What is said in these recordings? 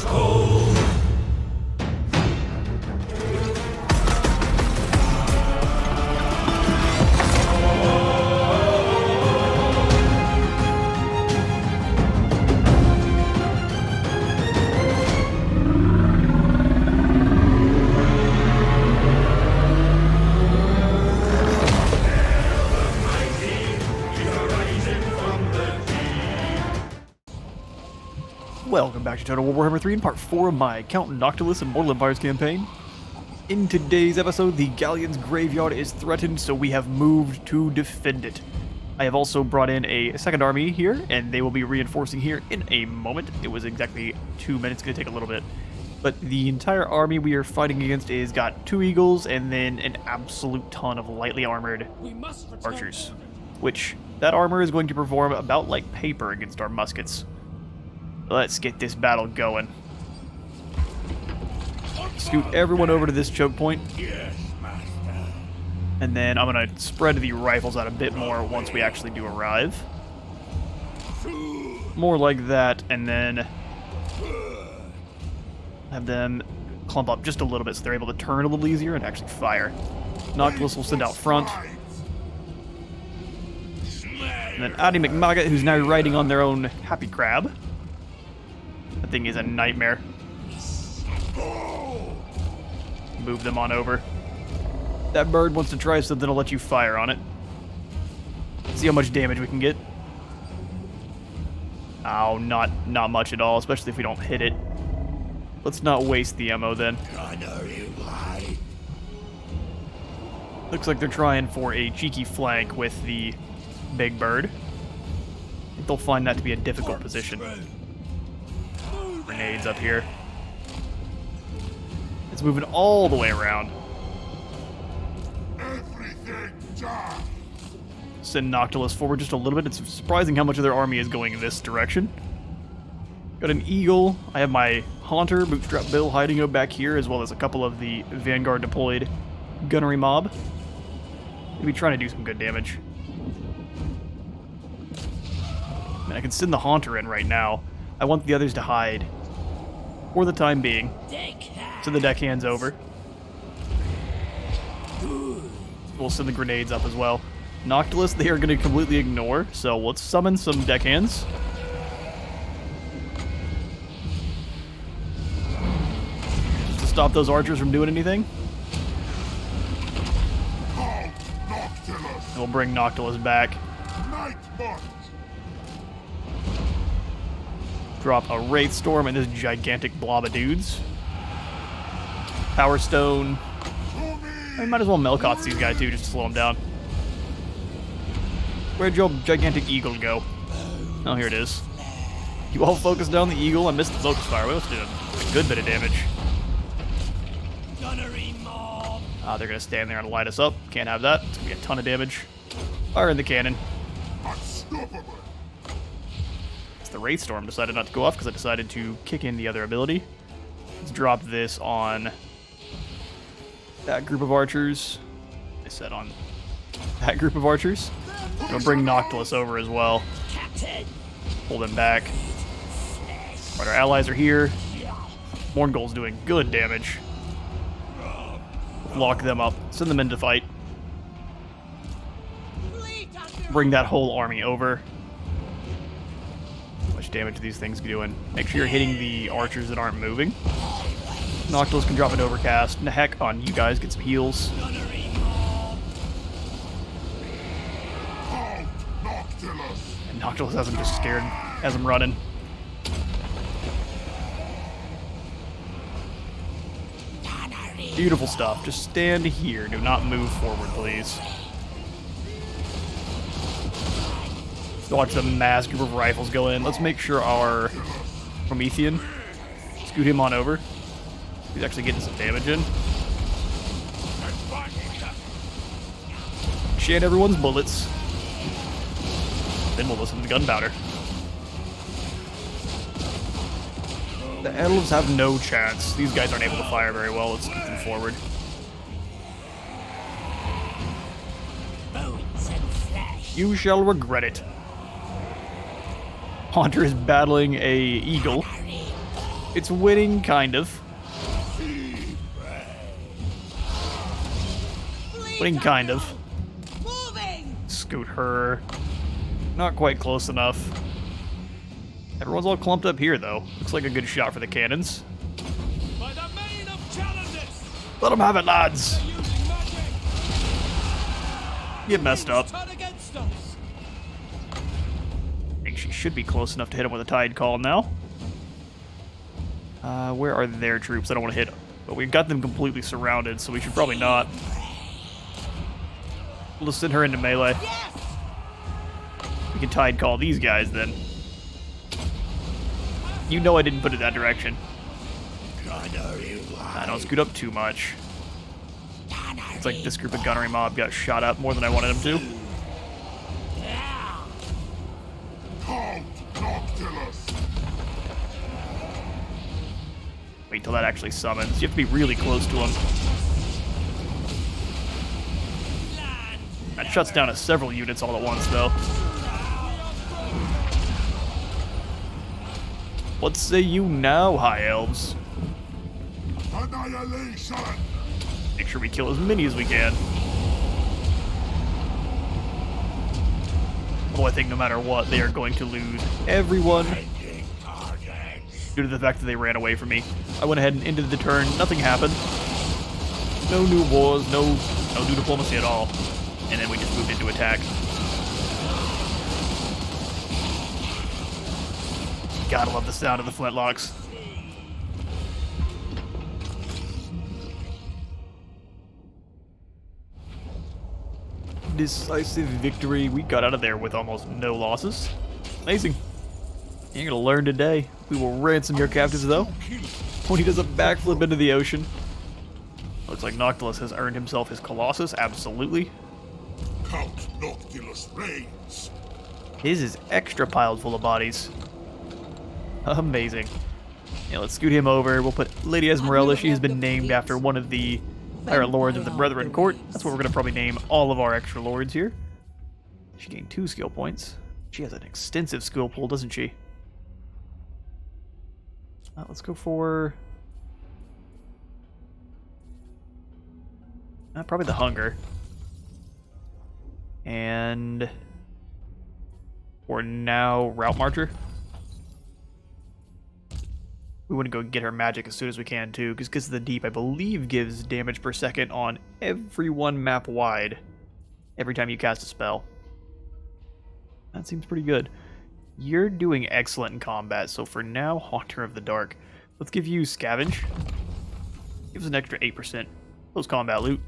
cold. Welcome back to Total War Warhammer 3 in part 4 of my Count Noctilus Immortal Empires campaign. In today's episode, the Galleon's graveyard is threatened, so we have moved to defend it. I have also brought in a second army here, and they will be reinforcing here in a moment. It was exactly 2 minutes, going to take a little bit. But the entire army we are fighting against is got 2 eagles and then an absolute ton of lightly armored archers. Which, that armor is going to perform about like paper against our muskets. Let's get this battle going. Scoot everyone over to this choke point. Yes, master. And then I'm going to spread the rifles out a bit more once we actually do arrive. More like that, and then have them clump up just a little bit so they're able to turn a little easier and actually fire. Noctilus will send out front. And then Addy McMaggot, who's now riding on their own happy crab. That thing is a nightmare. Move them on over. That bird wants to try something, I'll let you fire on it. See how much damage we can get. Oh, not much at all, especially if we don't hit it. Let's not waste the ammo then. I know you lied. Looks like they're trying for a cheeky flank with the big bird. I think they'll find that to be a difficult position. Grenades up here. It's moving all the way around. Everything done. Send Noctilus forward just a little bit. It's surprising how much of their army is going in this direction. Got an eagle. I have my Haunter, Bootstrap Bill, hiding out back here, as well as a couple of the Vanguard deployed gunnery mob. Maybe trying to do some good damage. I mean, I can send the Haunter in right now. I want the others to hide. For the time being. So the deckhand's over. We'll send the grenades up as well. Noctilus, they are going to completely ignore, so let's summon some deckhands. Just to stop those archers from doing anything. And we'll bring Noctilus back. Drop a Wraith Storm and this gigantic blob of dudes. Power Stone. I might as well Melkots these guys too, just to slow them down. Where'd your gigantic eagle go? Oh, here it is. You all focus down the eagle. I missed the focus fire. We also did a good bit of damage. They're going to stand there and light us up. Can't have that. It's going to be a ton of damage. Fire in the cannon. The Wraith Storm decided not to go off because I decided to kick in the other ability. Let's drop this on that group of archers. I said on that group of archers. I'm going to bring Noctilus over as well. Pull them back. Right, our allies are here. Morngul's doing good damage. Lock them up. Send them in to fight. Bring that whole army over. Much damage these things doing. Make sure you're hitting the archers that aren't moving. Noctilus can drop an overcast. And heck on you guys, get some heals. And Noctilus has him just scared, has him running. Beautiful stuff. Just stand here. Do not move forward, please. Watch the mass group of rifles go in. Let's make sure our Promethean, scoot him on over. He's actually getting some damage in. Shed everyone's bullets. Then we'll listen to the gunpowder. The elves have no chance. These guys aren't able to fire very well. Let's keep them forward. You shall regret it. Haunter is battling a eagle. It's winning, kind of. Winning, kind of. Scoot her. Not quite close enough. Everyone's all clumped up here, though. Looks like a good shot for the cannons. Let them have it, lads! Get messed up. I think she should be close enough to hit him with a tide call now. Where are their troops? I don't want to hit them. But we've got them completely surrounded, so we should probably not. We'll just send her into melee. We can tide call these guys then. You know I didn't put it that direction. I don't scoot up too much. It's like this group of gunnery mob got shot up more than I wanted them to. Noctilus. Wait till that actually summons. You have to be really close to him. That shuts down several units all at once, though. What say you now, High Elves? Annihilation. Make sure we kill as many as we can. Although I think no matter what, they are going to lose everyone due to the fact that they ran away from me. I went ahead and ended the turn. Nothing happened. No new wars, no new diplomacy at all. And then we just moved into attack. Gotta love the sound of the flintlocks. Decisive victory. We got out of there with almost no losses. Amazing. You're gonna learn today. We will ransom your captives, though. When he does a backflip into the ocean. Looks like Noctilus has earned himself his Colossus. Absolutely. Count Noctilus reigns. His is extra piled full of bodies. Amazing. Yeah, let's scoot him over. We'll put Lady Esmeralda. She has been named after one of the higher lords of the Brethren Court. That's what we're going to probably name all of our extra lords here. She gained 2 skill points. She has an extensive skill pool, doesn't she? Let's go for... probably the Hunger. And... for now, Route Marcher. We want to go get her magic as soon as we can, too, because Kiss of the Deep, I believe, gives damage per second on everyone map-wide every time you cast a spell. That seems pretty good. You're doing excellent in combat, so for now, Haunter of the Dark. Let's give you Scavenge. Gives an extra 8% close combat loot.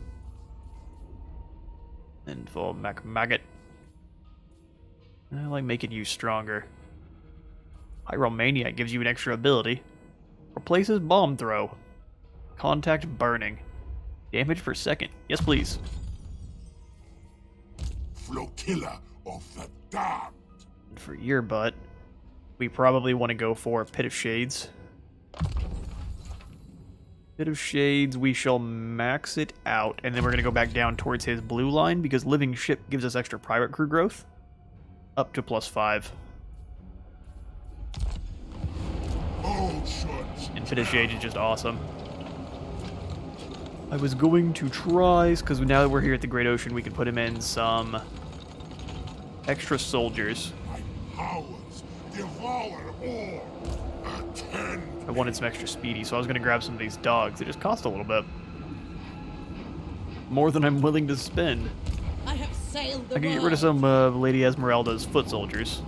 And full Maggot. I like making you stronger. Pyromaniac gives you an extra ability. Replaces Bomb Throw. Contact Burning. Damage per second. Yes, please. Flotilla of the damned. And for your butt, we probably want to go for Pit of Shades. Pit of Shades, we shall max it out, and then we're going to go back down towards his blue line, because Living Ship gives us extra pirate crew growth. Up to +5. And Pit of Shades is just awesome. I was going to try, because now that we're here at the Great Ocean, we can put him in some extra soldiers. Powers devour all. Attend. I wanted some extra speedy, so I was going to grab some of these dogs. They just cost a little bit. More than I'm willing to spend. I have sailed the I can get rid of world. some Lady Esmeralda's foot soldiers.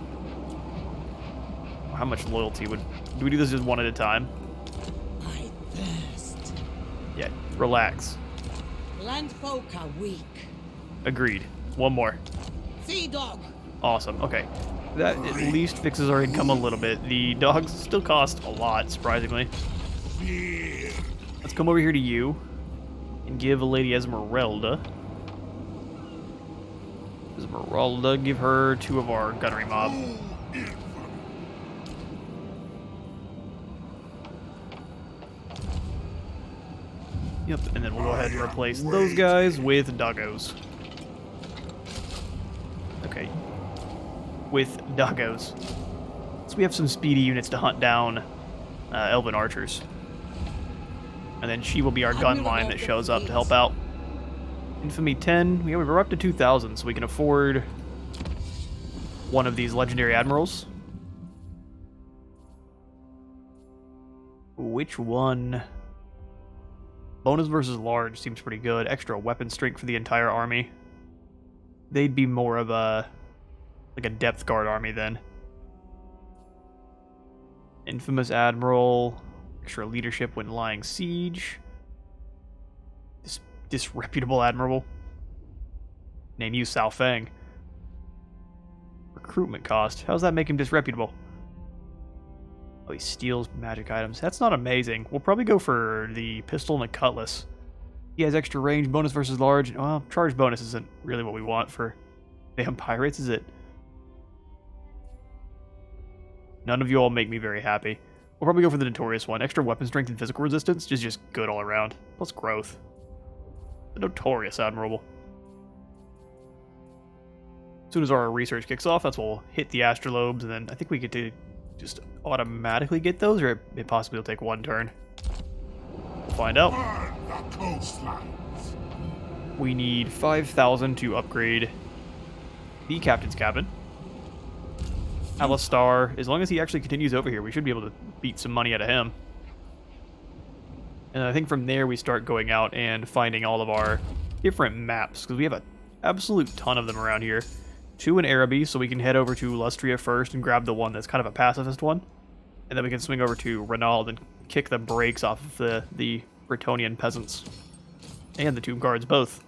How much loyalty would... Do we do this just one at a time? I thirst. Yeah, relax. Landfolk are weak. Agreed. One more. Sea dog. Awesome, okay. That at least fixes our income a little bit. The dogs still cost a lot, surprisingly. Fear. Let's come over here to you and give Lady Esmeralda. Esmeralda, give her 2 of our gunnery mob. Yep, and then we'll go ahead and replace those guys with doggos. Okay. With doggos. So we have some speedy units to hunt down elven archers. And then she will be our gun line that shows up to help out. Infamy 10. Yeah, we're up to 2,000, so we can afford one of these legendary admirals. Which one? Bonus versus large seems pretty good. Extra weapon strength for the entire army. They'd be more of a like a depth guard army then. Infamous admiral. Extra leadership when lying siege. This disreputable admiral. Name you Sao Feng. Recruitment cost. How does that make him disreputable? Oh, he steals magic items. That's not amazing. We'll probably go for the pistol and the cutlass. He has extra range, bonus versus large. Well, charge bonus isn't really what we want for vampirates, is it? None of you all make me very happy. We'll probably go for the notorious one. Extra weapon strength and physical resistance, just good all around. Plus growth. The notorious admirable. As soon as our research kicks off, that's when we'll hit the astrolobes, and then I think we get to just automatically get those, or it possibly will take one turn. We'll find out. Burn the coastlines. We need 5,000 to upgrade the captain's cabin. Alistar, as long as he actually continues over here, we should be able to beat some money out of him. And I think from there we start going out and finding all of our different maps, because we have an absolute ton of them around here. 2 in Araby, so we can head over to Lustria first and grab the one that's kind of a pacifist one. And then we can swing over to Renald and kick the brakes off of the Bretonnian peasants. And the Tomb Guards both.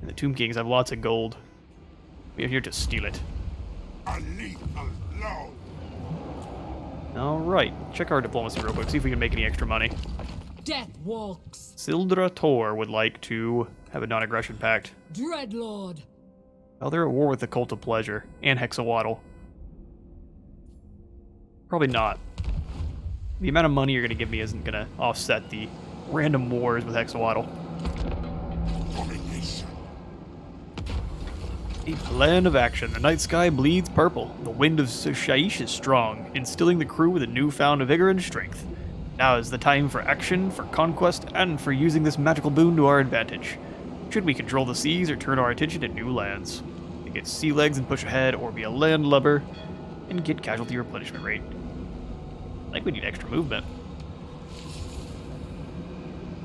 And the Tomb Kings have lots of gold. We are here to steal it. A lethal blow. Alright, check our diplomacy real quick, see if we can make any extra money. Death walks. Sildra Tor would like to have a non-aggression pact. Dreadlord. Well, they're at war with the Cult of Pleasure and Hexawaddle. Probably not. The amount of money you're going to give me isn't going to offset the random wars with Hexawaddle. Domination. A plan of action. The night sky bleeds purple. The wind of Shaish is strong, instilling the crew with a newfound vigor and strength. Now is the time for action, for conquest, and for using this magical boon to our advantage. Should we control the seas or turn our attention to new lands? We get sea legs and push ahead, or be a landlubber and get casualty replenishment rate. I think we need extra movement.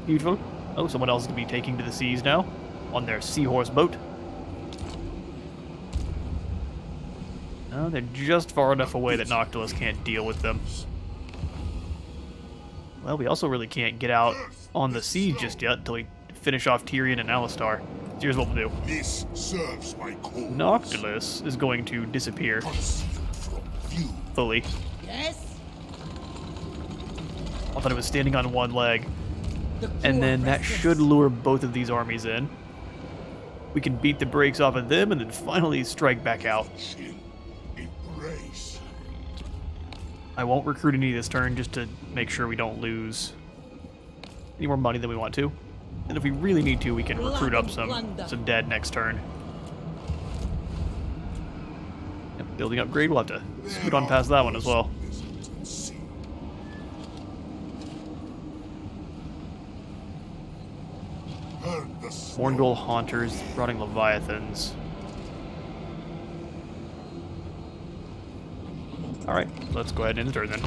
Beautiful. Oh, someone else is going to be taking to the seas now on their seahorse boat. No, they're just far enough away that Noctilus can't deal with them. Well, we also really can't get out on the seas just yet until we finish off Tyrion and Alistar. So here's what we'll do. This serves my cause. Noctilus is going to disappear Concealed from view. fully. Yes. I thought it was standing on one leg. The And then core that restless. should lure both of these armies in. We can beat the brakes off of them and then finally strike back out. Chill. Embrace. I won't recruit any this turn just to make sure we don't lose any more money than we want to. And if we really need to, we can recruit up some dead next turn. Yep, building upgrade, we'll have to scoot on past that one as well. Morngul Haunters, Rotting Leviathans. Alright, let's go ahead and end the turn then.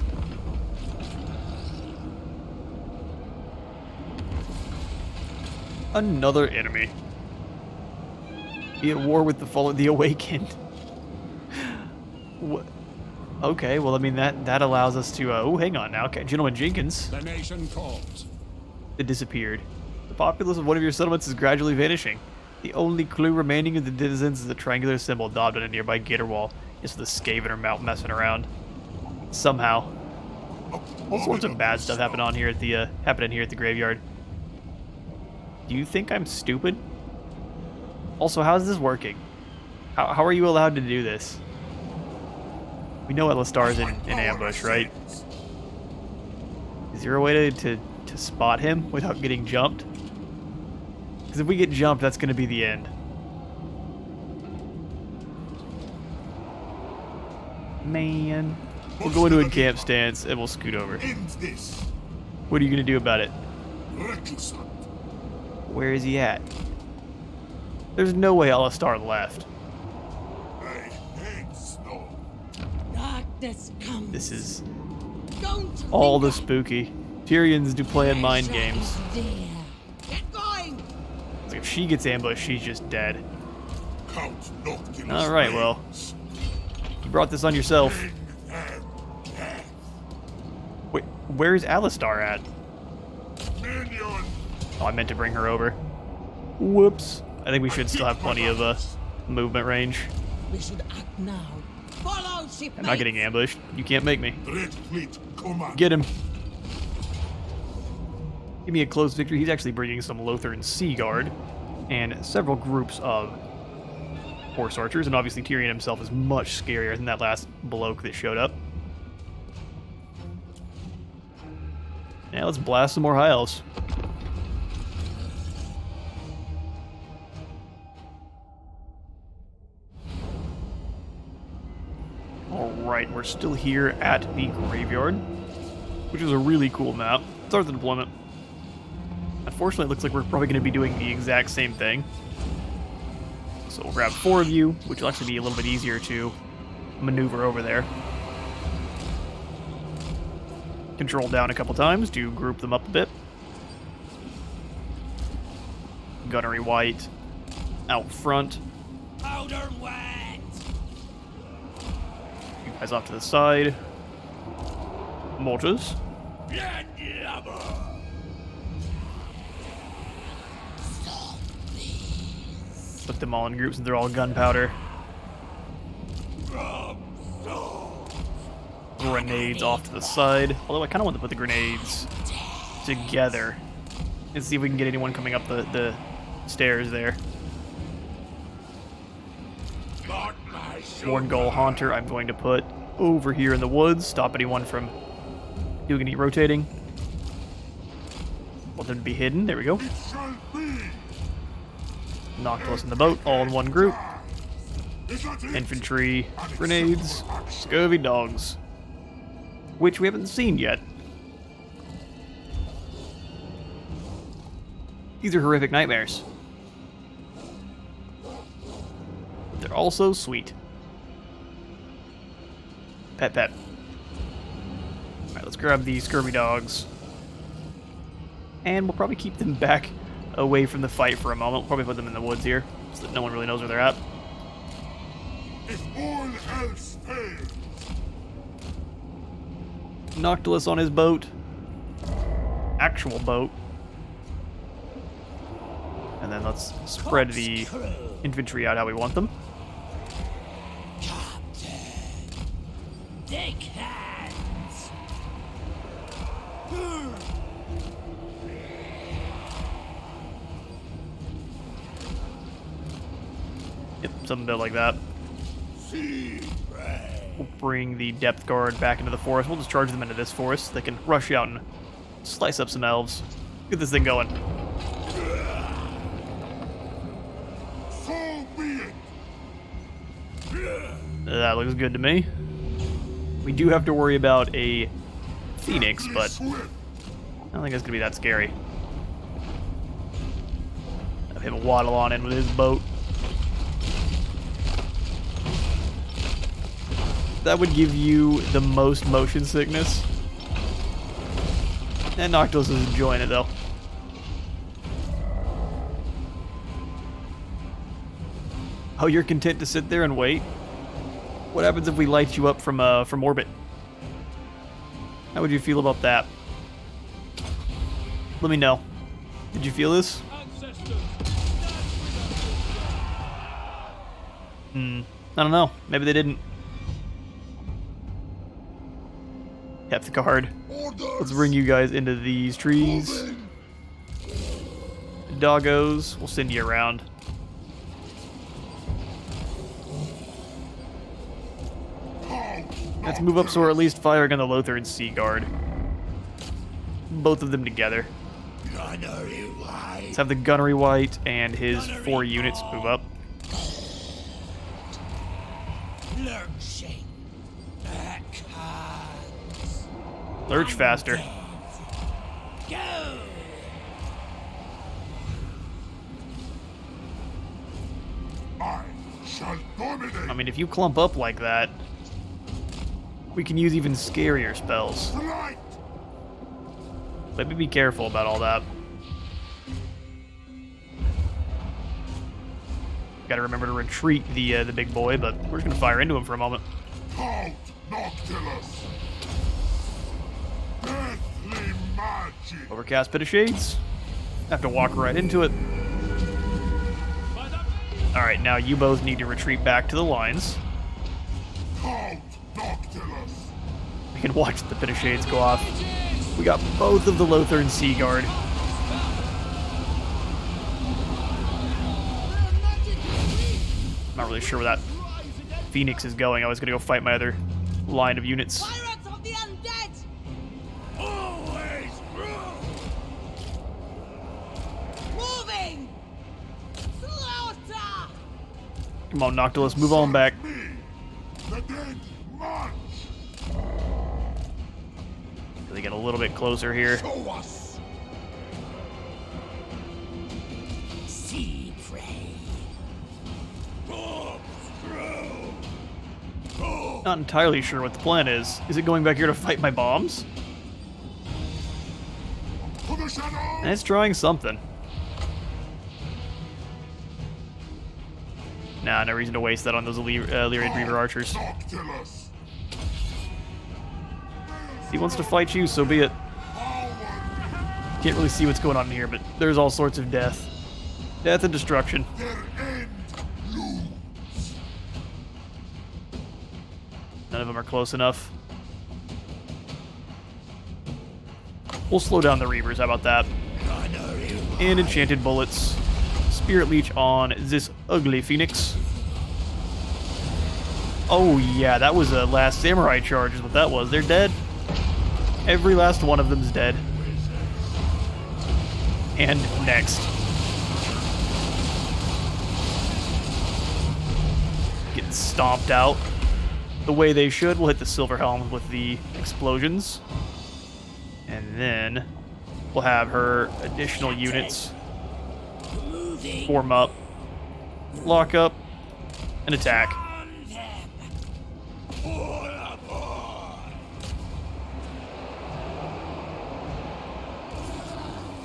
Another enemy. Be at war with the fallen, the awakened. What? Okay, well, I mean, that allows us to, oh, hang on now. Okay, Gentleman Jenkins. The nation calls. It disappeared. The populace of one of your settlements is gradually vanishing. The only clue remaining of the denizens is a triangular symbol daubed on a nearby gator wall. Just the Skaven are out messing around. Somehow. All sorts of bad stuff happening here at the graveyard. Do you think I'm stupid? Also, how is this working? How are you allowed to do this? We know Alistar's in ambush, right? Is there a way to spot him without getting jumped? Because if we get jumped, that's going to be the end. Man. We'll go into a camp stance and we'll scoot over. End this. What are you gonna do about it? Reckless hunt. Where is he at? There's no way Alistar left. I hate snow. Darkness comes. This is Don't all the linger. spooky. Tyrians do play in mind games. There. Get going. It's like if she gets ambushed, she's just dead. Count Noctilus. Alright, well. reigns. You brought this on yourself. Bring them death. Wait, where's Alistar at? Minion. Oh, I meant to bring her over. Whoops. I think we should still have plenty of movement range. We should act now. Follow, shipmates. I'm not getting ambushed. You can't make me. Dread fleet command. Get him. Give me a close victory. He's actually bringing some Lothern Sea Guard and several groups of horse archers, and obviously Tyrion himself is much scarier than that last bloke that showed up. Now let's blast some more high elves. Alright, we're still here at the graveyard, which is a really cool map. Start the deployment. Unfortunately, it looks like we're probably going to be doing the exact same thing. So we'll grab 4 of you, which will actually be a little bit easier to maneuver over there. Control down a couple times to group them up a bit. Gunnery white out front. Powder wet. You guys off to the side. Mortars. Put them all in groups and they're all gunpowder. Grenades off to the side. Although I kind of want to put the grenades together and see if we can get anyone coming up the stairs there. One goal haunter I'm going to put over here in the woods. Stop anyone from doing any rotating. Want them to be hidden. There we go. It shall be. Noctilus in the boat, all in one group. Is that it? Infantry, grenades, scurvy dogs. Which we haven't seen yet. These are horrific nightmares. They're also sweet. Pet pet. Alright, let's grab these scurvy dogs. And we'll probably keep them back away from the fight for a moment. We'll probably put them in the woods here, so that no one really knows where they're at. If all else fails, Noctilus on his boat. Actual boat. And then let's spread the infantry out how we want them. Take hands. Yep, something built like that. We'll bring the depth guard back into the forest. We'll just charge them into this forest so they can rush out and slice up some elves. Get this thing going. so be it. That looks good to me. We do have to worry about a phoenix, but Swift. I don't think that's going to be that scary. Have him waddle on in with his boat. That would give you the most motion sickness. And Noctilus is enjoying it, though. Oh, you're content to sit there and wait? What happens if we light you up from orbit? How would you feel about that? Let me know. Did you feel this? I don't know. Maybe they didn't. Depth guard. Let's bring you guys into these trees. Doggos, we'll send you around. Let's move up so we're at least firing on the Lothern Sea Guard. Both of them together. Let's have the Gunnery White and his 4 units move up. Lurching. Back. Lurch faster. Go! I shall dominate. I mean, if you clump up like that, we can use even scarier spells. Flight. But be careful about all that. Gotta remember to retreat the big boy, but we're just gonna fire into him for a moment. Out, Noctilus. Deathly magic. Overcast Pit of Shades. Have to walk right into it. Alright, now you both need to retreat back to the lines. Out, Noctilus. We can watch the Pit of Shades go off. We got both of the Lothern Sea Guard. Not really sure where that Phoenix is going. I was gonna go fight my other line of units. Pirates of the undead! Always Moving! Slaughter! Come on, Noctilus, move on back. me. The dead march. They get a little bit closer here. Show us. Sea prey. Not entirely sure what the plan is. Is it going back here to fight my bombs? To the shadows. It's trying something. Nah, no reason to waste that on those Lyriad Reaver archers. Noctilus. If he wants to fight you, so be it. Can't really see what's going on in here, but there's all sorts of death. Death and destruction. Their end lose. None of them are close enough. We'll slow down the Reavers, how about that? And enchanted bullets. Spirit Leech on this ugly Phoenix. Oh yeah, that was a last samurai charge is what that was. They're dead. Every last one of them's dead. And next. Getting stomped out. The way they should. We'll hit the Silver Helm with the explosions. And then we'll have her additional units form up, lock up, and attack.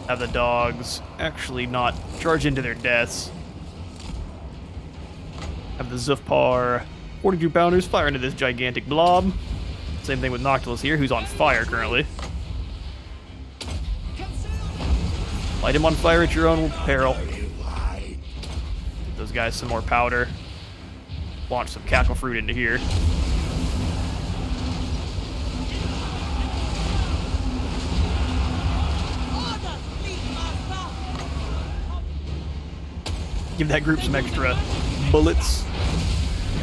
Have the dogs actually not charge into their deaths. Have the Zufpar 42 pounders fire into this gigantic blob. Same thing with Noctilus here, who's on fire currently. Light him on fire at your own peril. Give those guys some more powder. Launch some cackle fruit into here. Order, fleet master! Give that group some extra bullets.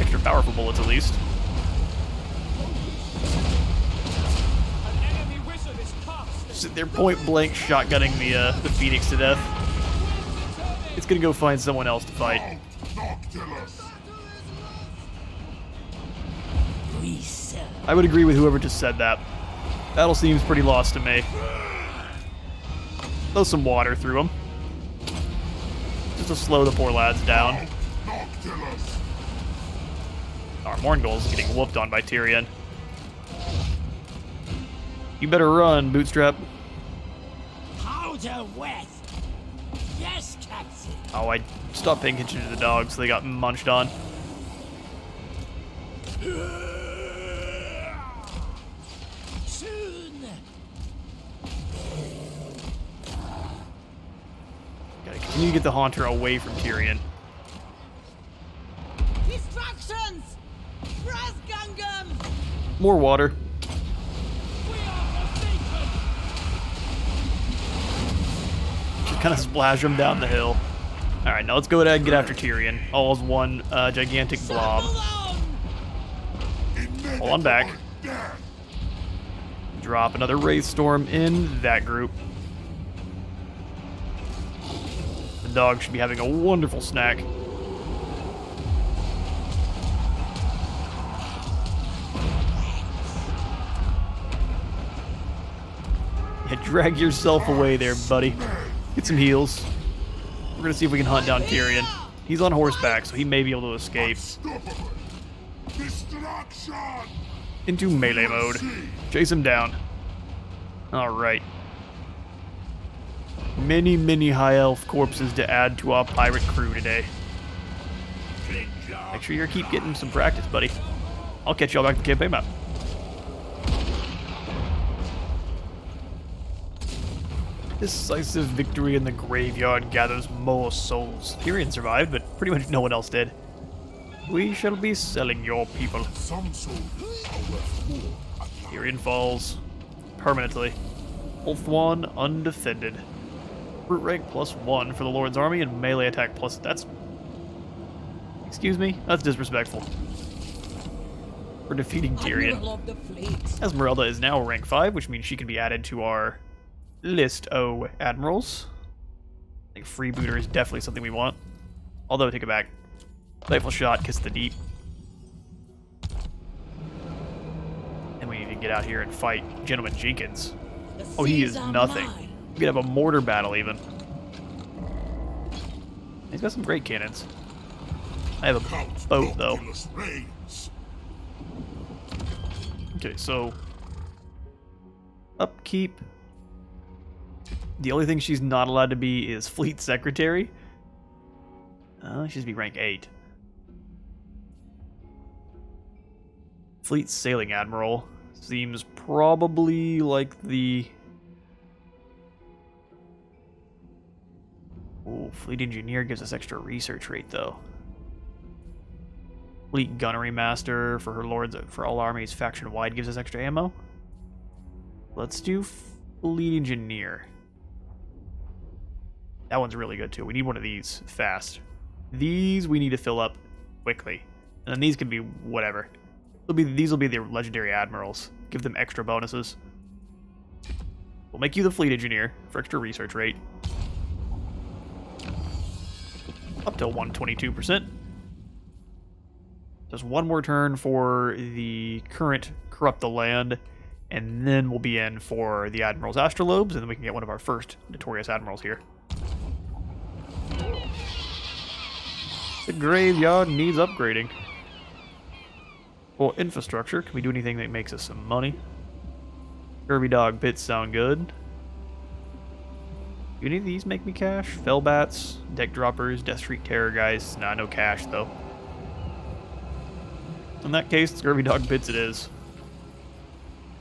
Extra powerful bullets, at least. Sit there point blank shotgunning the Phoenix to death. It's gonna go find someone else to fight. Noctilus. I would agree with whoever just said that. Battle seems pretty lost to me. Throw some water through them. Just to slow the poor lads down. Noctilus. Our Morngul's getting whooped on by Tyrion. You better run, Bootstrap. Powder west! Yes, Captain! Oh, I stopped paying attention to the dogs, so they got munched on. Soon! Gotta continue to get the Haunter away from Tyrion. Distractions! Brass Gungam! More water. We are forsaken! Just kind of splash them down the hill. Alright, now let's go ahead and get after Tyrion. All as one gigantic blob. Settle on! Hold on back. Death. Drop another Wraith Storm in that group. The dog should be having a wonderful snack. Yeah, drag yourself away there, buddy. Get some heals. We're gonna see if we can hunt down Tyrion. He's on horseback, so he may be able to escape. Unstoppable. Destruction. Into melee mode. Chase him down. Alright. Many, many high elf corpses to add to our pirate crew today. Make sure you keep getting some practice, buddy. I'll catch y'all back at the campaign map. Decisive victory in the graveyard gathers more souls. Tyrion survived, but pretty much no one else did. We shall be selling your people. Some soldiers are worth more. Tyrion falls. Permanently. Ulthuan undefended. Brute rank +1 for the Lord's army and melee attack plus... That's... Excuse me? That's disrespectful. We're defeating Tyrion. Admiral of the fleet. Esmeralda is now rank 5, which means she can be added to our list of admirals. I think freebooter is definitely something we want. Although, take it back. Rifle shot, kiss the deep. And we need to get out here and fight Gentleman Jenkins. The Oh, he is seas are nothing. mine. We could have a mortar battle, even. He's got some great cannons. I have a Count boat, though. Noctilus reigns. Okay, so... Upkeep. The only thing she's not allowed to be is Fleet Secretary. She should be rank 8. Fleet Sailing Admiral seems probably like the... Ooh, Fleet Engineer gives us extra research rate, though. Fleet Gunnery Master for her lords, for all armies faction-wide gives us extra ammo. Let's do Fleet Engineer. That one's really good, too. We need one of these fast. These we need to fill up quickly. And then these can be whatever. These will be the legendary admirals. Give them extra bonuses. We'll make you the Fleet Engineer for extra research rate. Up to 122%. Just one more turn for the current Corrupt the Land, and then we'll be in for the Admiral's Astrolobes, and then we can get one of our first Notorious Admirals here. The graveyard needs upgrading. For infrastructure, can we do anything that makes us some money? Curvy Dog Pits sound good. Do any of these make me cash? Fellbats, Deck Droppers, Death Street Terror Guys. Nah, no cash though. In that case, Scurvy Dog Pits it is.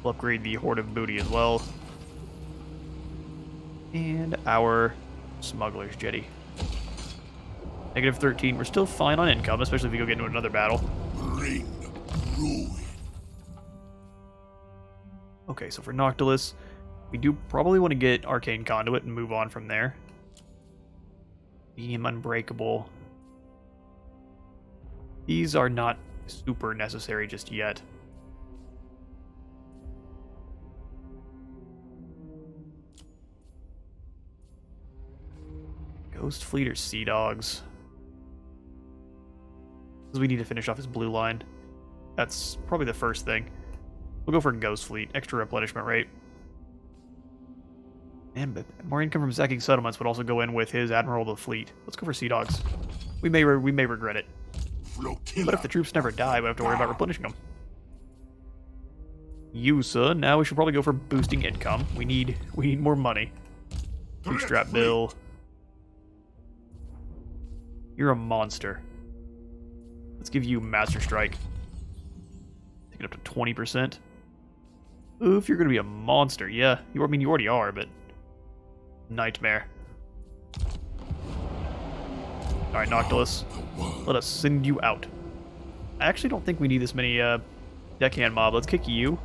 We'll upgrade the Horde of Booty as well. And our Smuggler's Jetty. Negative 13. We're still fine on income, especially if we go get into another battle. Bring ruin. Okay, so for Noctilus, we do probably want to get Arcane Conduit and move on from there. Beam Unbreakable. These are not super necessary just yet. Ghost Fleet or Sea Dogs? Because we need to finish off his blue line. That's probably the first thing. We'll go for Ghost Fleet. Extra replenishment rate. And but more income from sacking settlements would also go in with his Admiral of the Fleet. Let's go for Sea Dogs. We may regret it. Flotilla. But if the troops never die, we have to worry about replenishing them. Yusa, now we should probably go for boosting income. We need more money. Bootstrap Bill. You're a monster. Let's give you Master Strike. Take it up to 20%. Oof, you're gonna be a monster. Yeah, you already are, but nightmare. Alright, Noctilus. Let us send you out. I actually don't think we need this many deckhand mob. Let's kick you.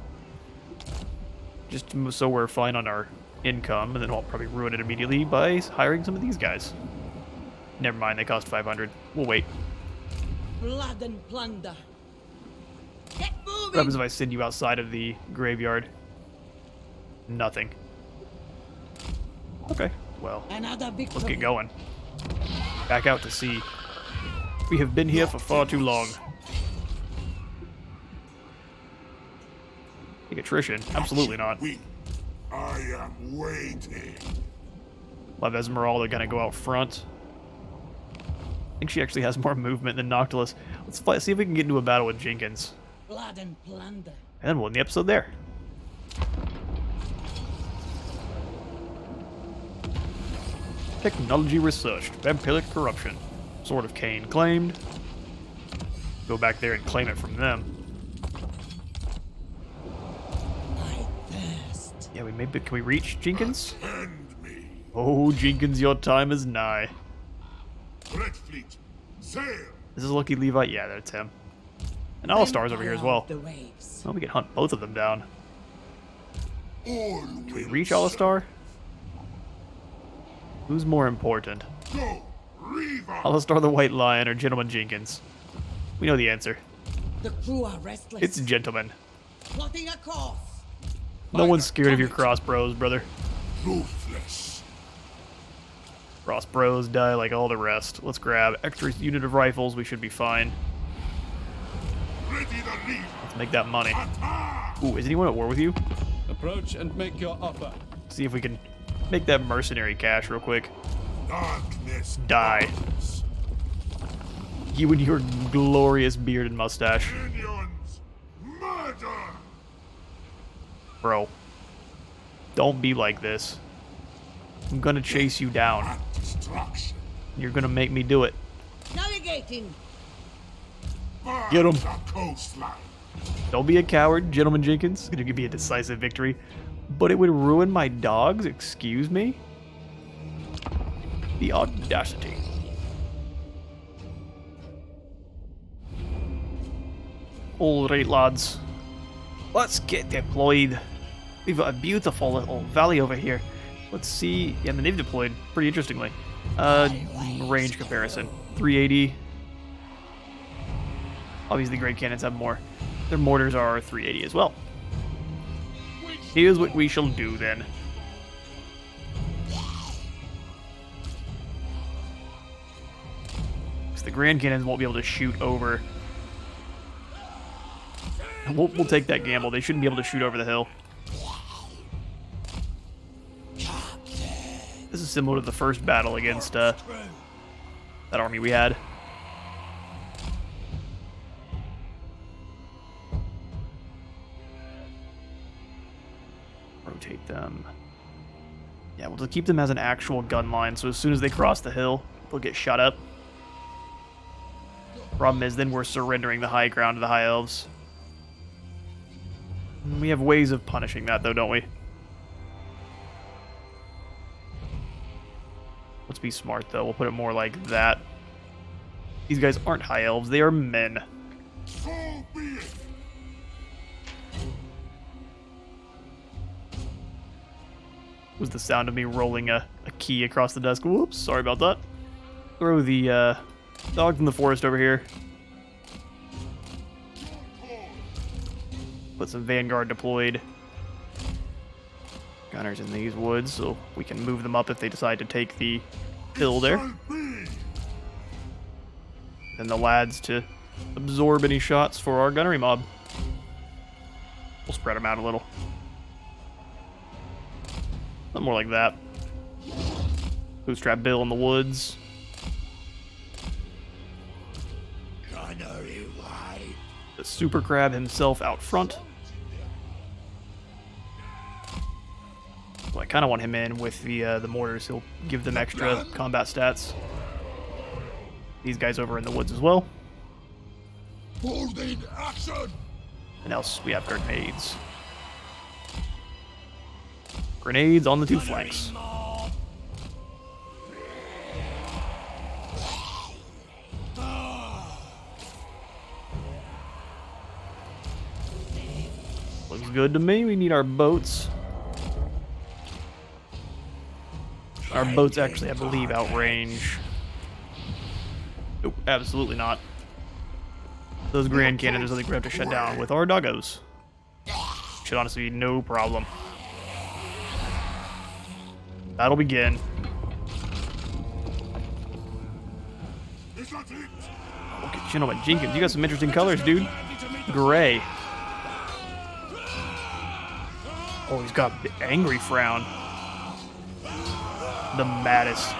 Just so we're fine on our income, and then I'll probably ruin it immediately by hiring some of these guys. Never mind, they cost 500. We'll wait. Blood and plunder. Get moving. What happens if I send you outside of the graveyard? Nothing. Okay, well, Another victory. let's get going. Back out to sea. We have been here for far too long. Take attrition? Absolutely not. Win. I am waiting. We'll have Esmeralda gonna go out front. I think she actually has more movement than Noctilus. Let's see if we can get into a battle with Jenkins. Blood and plunder. And then we'll end the episode there. Technology researched. Vampiric corruption. Sword of Cain claimed. Go back there and claim it from them. My thirst. Yeah, can we reach Jenkins? Attend me. Oh, Jenkins, your time is nigh. Red Fleet, sail. This is Lucky Levi? Yeah, that's him. And Alistar's over here as well. The waves. Oh, we can hunt both of them down. All Can we will reach serve. Alistar? Who's more important? Go, Reaver. Alistar the White Lion or Gentleman Jenkins? We know the answer. The crew are restless. It's Gentleman. plotting a course. No one's scared of your cross bros, brother. Ruthless. Cross bros die like all the rest. Let's grab extra unit of rifles. We should be fine. Ready the leave. Let's make that money. Attack. Ooh, is anyone at war with you? Approach and make your offer. See if we can make that mercenary cash real quick. Darkness. Die. Comes. You and your glorious beard and mustache. Minions. Murder. Bro. Don't be like this. I'm gonna chase you down. And destruction. You're gonna make me do it. Navigating. Burn Get 'em. the coastline. Don't be a coward, Gentleman Jenkins. It's gonna give me a decisive victory. But it would ruin my dogs? Excuse me? The audacity. Alright, lads. Let's get deployed. We've got a beautiful little valley over here. Let's see. Yeah, they've deployed pretty interestingly. Range comparison. 380. Obviously, great cannons have more. Their mortars are 380 as well. Here's what we shall do then. So the grand cannons won't be able to shoot over. We'll take that gamble. They shouldn't be able to shoot over the hill. This is similar to the first battle against that army we had. Rotate them. Yeah, we'll just keep them as an actual gun line, so as soon as they cross the hill, they'll get shot up. Problem is, then we're surrendering the high ground to the High Elves. We have ways of punishing that, though, don't we? Let's be smart, though. We'll put it more like that. These guys aren't High Elves, they are men. So be it. Was the sound of me rolling a key across the desk. Whoops, sorry about that. Throw the dogs in the forest over here. Put some Vanguard deployed. Gunners in these woods, so we can move them up if they decide to take the hill there. Shall be. Then the lads to absorb any shots for our gunnery mob. We'll spread them out a little. Something more like that. Bootstrap Bill in the woods. Gunnery wide. The Super Crab himself out front. Well, I kind of want him in with the mortars. He'll give them extra combat stats. These guys over in the woods as well. Holding action. And else we have grenades. Grenades on the two flanks. Looks good to me. We need our boats. Our boats actually, I believe, outrange. Nope, absolutely not. Those grand cannons, I think we have to shut down with our doggos. Should honestly be no problem. That'll begin. Is that it? Okay, Gentleman Jenkins, you got some interesting colors, dude. Gray. Oh, he's got the angry frown. The maddest.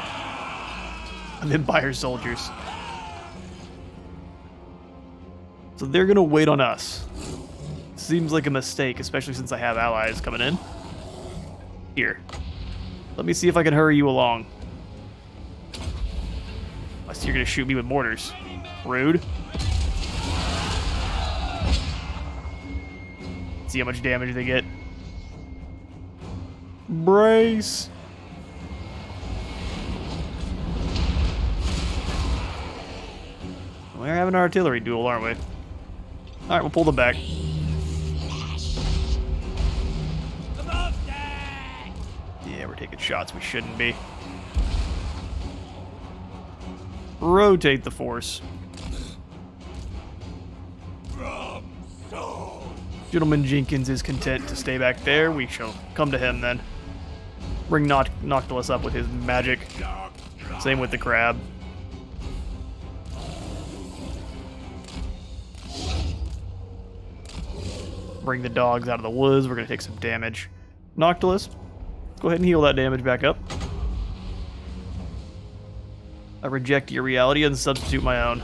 And then Empire soldiers. So they're gonna wait on us. Seems like a mistake, especially since I have allies coming in. Here. Let me see if I can hurry you along. I see you're gonna shoot me with mortars. Rude. See how much damage they get. Brace. We're having an artillery duel, aren't we? Alright, we'll pull them back. Yeah, we're taking shots we shouldn't be. Rotate the force. Gentleman Jenkins is content to stay back there. We shall come to him then. Bring Noctilus up with his magic. Same with the crab. Bring the dogs out of the woods. We're going to take some damage. Noctilus, go ahead and heal that damage back up. I reject your reality and substitute my own.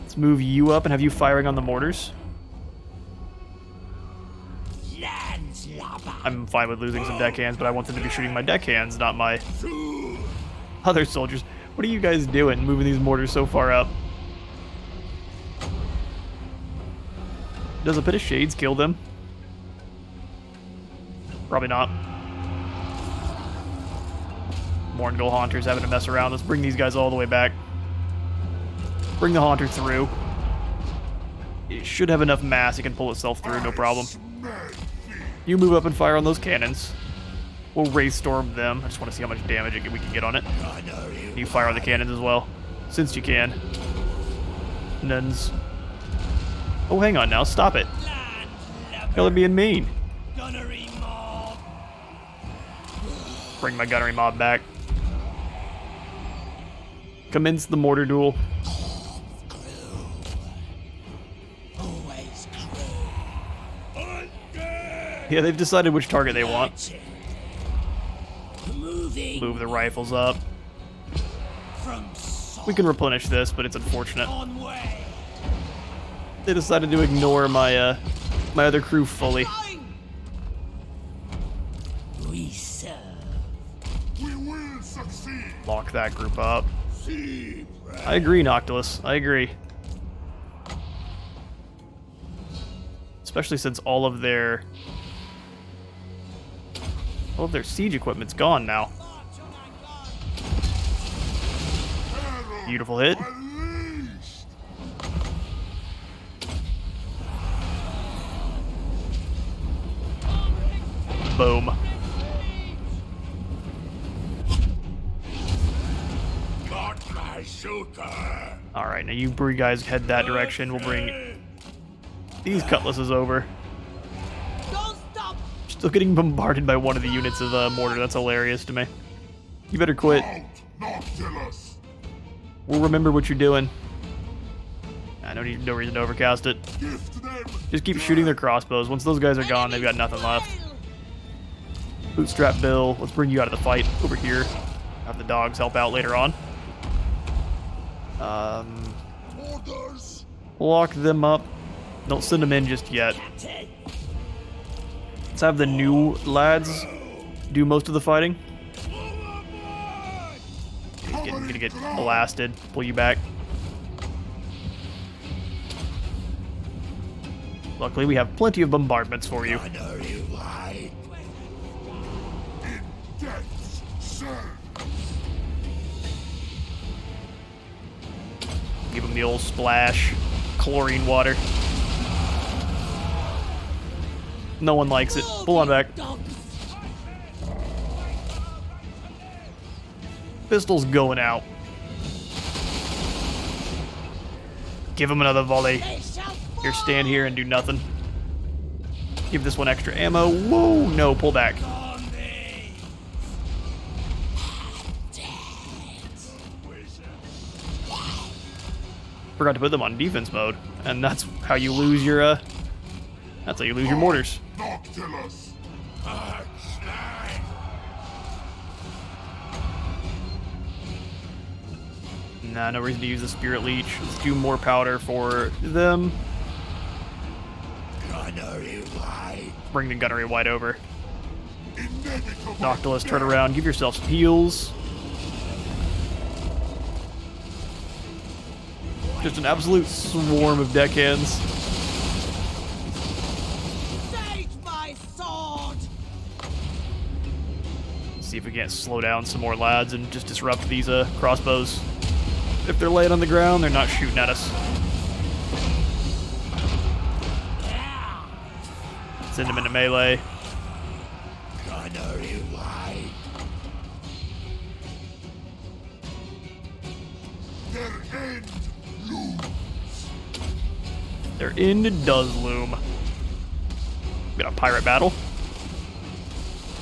Let's move you up and have you firing on the mortars. I'm fine with losing some deckhands, but I want them to be shooting my deckhands, not my other soldiers. What are you guys doing, moving these mortars so far up? Does a pit of shades kill them? Probably not. Morngul Haunter's having to mess around. Let's bring these guys all the way back. Bring the Haunter through. It should have enough mass it can pull itself through, no problem. You move up and fire on those cannons. We'll Wraith Storm them. I just want to see how much damage we can get on it. You fire on the cannons as well, since you can. Nuns. Oh, hang on now. Stop it. Y'all are being mean. Bring my gunnery mob back. Commence the mortar duel. Yeah, they've decided which target they want. Move the rifles up. We can replenish this, but it's unfortunate. They decided to ignore my my other crew fully. We serve. We will succeed. Lock that group up. I agree, Noctilus. I agree. Especially since all of their siege equipment's gone now. Beautiful hit. Boom. Alright, now you guys head that direction. We'll bring these cutlasses over. Don't stop. Still getting bombarded by one of the units of mortar. That's hilarious to me. You better quit. Noctilus. We'll remember what you're doing. No reason to overcast it. Just keep shooting their crossbows. Once those guys are gone, they've got nothing left. Bootstrap Bill, let's bring you out of the fight over here. Have the dogs help out later on. Lock them up. Don't send them in just yet. Let's have the new lads do most of the fighting. Gonna get blasted. Pull you back. Luckily, we have plenty of bombardments for you. Give them the old splash. Chlorine water. No one likes it. Pull on back. Pistol's going out. Give him another volley. Here, stand here and do nothing. Give this one extra ammo. Whoa, no, pull back. Forgot to put them on defense mode, and that's how you lose your mortars. Noctilus. Nah, no reason to use the Spirit Leech. Let's do more powder for them. Gunnery wide. Bring the gunnery wide over. Inevitable. Noctilus, turn around, give yourself some heals. Just an absolute swarm of deckhands. Sage my sword! See if we can't slow down some more lads and just disrupt these crossbows. If they're laying on the ground, they're not shooting at us. Send them into melee. Gunnery wide. Their end looms. Their end does loom. We got a pirate battle.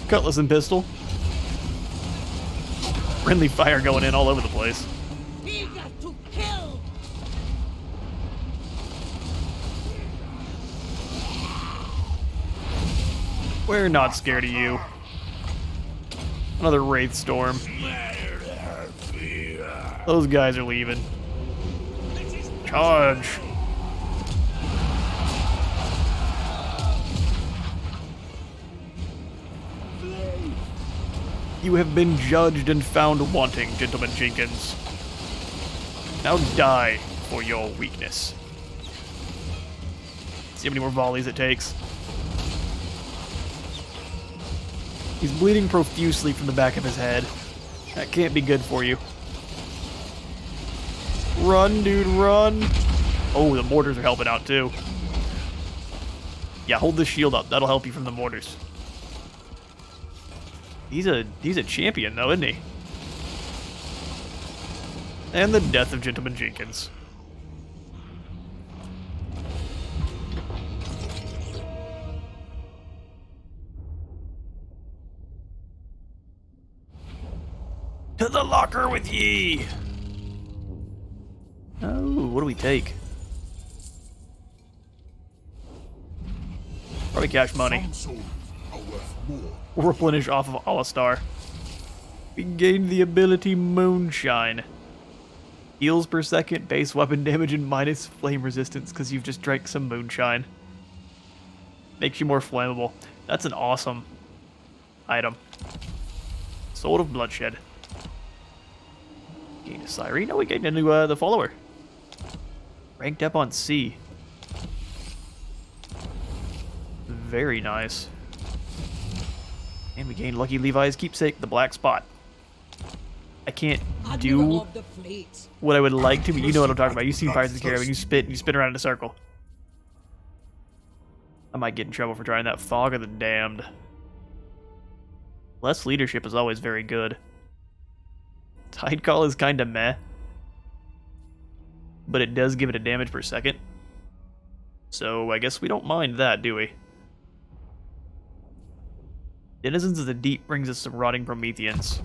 Cutlass and pistol. Friendly fire going in all over the place. Eager to kill! We're not scared of you. Another Wraith Storm. Those guys are leaving. Charge. You have been judged and found wanting, Gentleman Jenkins. Now die for your weakness. See how many more volleys it takes. He's bleeding profusely from the back of his head. That can't be good for you. Run, dude, run! Oh, the mortars are helping out too. Yeah, hold the shield up. That'll help you from the mortars. He's a champion though, isn't he? And the death of Gentleman Jenkins. To the locker with ye! Oh, what do we take? Probably cash money. Some souls are worth more. We'll replenish off of Alistar. We gained the ability Moonshine. Heals per second, base weapon damage, and minus flame resistance because you've just drank some Moonshine. Makes you more flammable. That's an awesome item. Sword of Bloodshed. Gained a Siren. Oh, we gained a new the follower. Ranked up on C. Very nice. And we gained Lucky Levi's keepsake, the black spot. I can't do Admiral of the fleet. what I would like to, but you know what I'm talking about. You've seen Pirates of the Caribbean. You spit and you spin around in a circle. I might get in trouble for trying that. Fog of the Damned. Less leadership is always very good. Tide Call is kind of meh. But it does give it a damage per second. So I guess we don't mind that, do we? Denizens of the Deep brings us some rotting Prometheans.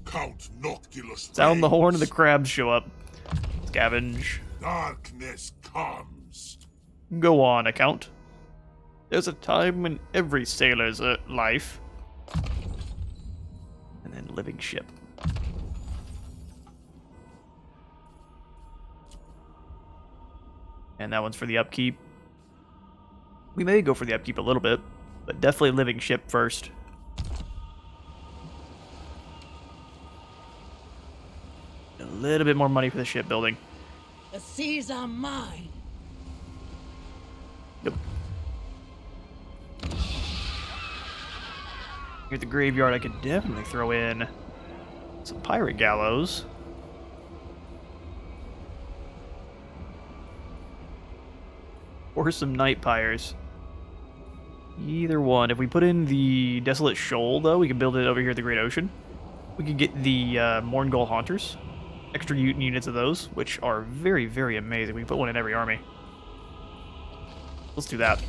Count Noctilus. Sound the horn and the reigns. crabs show up. Scavenge. Darkness comes. Go on, account. There's a time in every sailor's life. And then living ship. And that one's for the upkeep. We may go for the upkeep a little bit, but definitely living ship first. A little bit more money for the shipbuilding. The seas are mine. Yep. Here at the graveyard, I could definitely throw in some pirate gallows. Or some night pyres. Either one. If we put in the Desolate Shoal, though, we can build it over here at the Great Ocean. We could get the Morngull Haunters. Extra units of those, which are very, very amazing. We can put one in every army. Let's do that.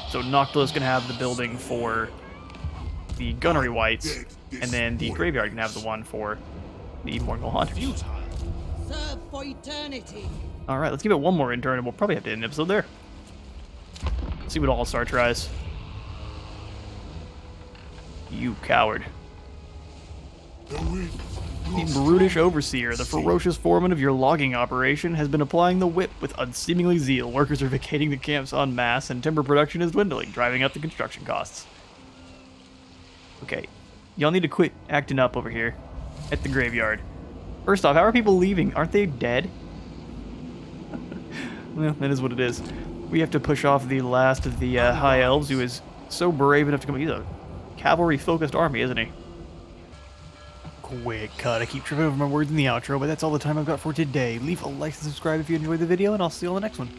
So Noctilus can have the building for the Gunnery Whites, and then the Graveyard can have the one for the Immortal Hunt. Serve for eternity. Alright, let's give it one more intern and we'll probably have to end the episode there. Let's see what All-Star tries. You coward. The wind The blows brutish strong. overseer, the ferocious foreman of your logging operation, has been applying the whip with unseemly zeal. Workers are vacating the camps en masse, and timber production is dwindling, driving up the construction costs. Okay, y'all need to quit acting up over here at the graveyard. First off, how are people leaving? Aren't they dead? Well, that is what it is. We have to push off the last of the High Elves, who is so brave enough to come. He's a cavalry-focused army, isn't he? Quick cut. I keep tripping over my words in the outro, but that's all the time I've got for today. Leave a like and subscribe if you enjoyed the video, and I'll see you on the next one.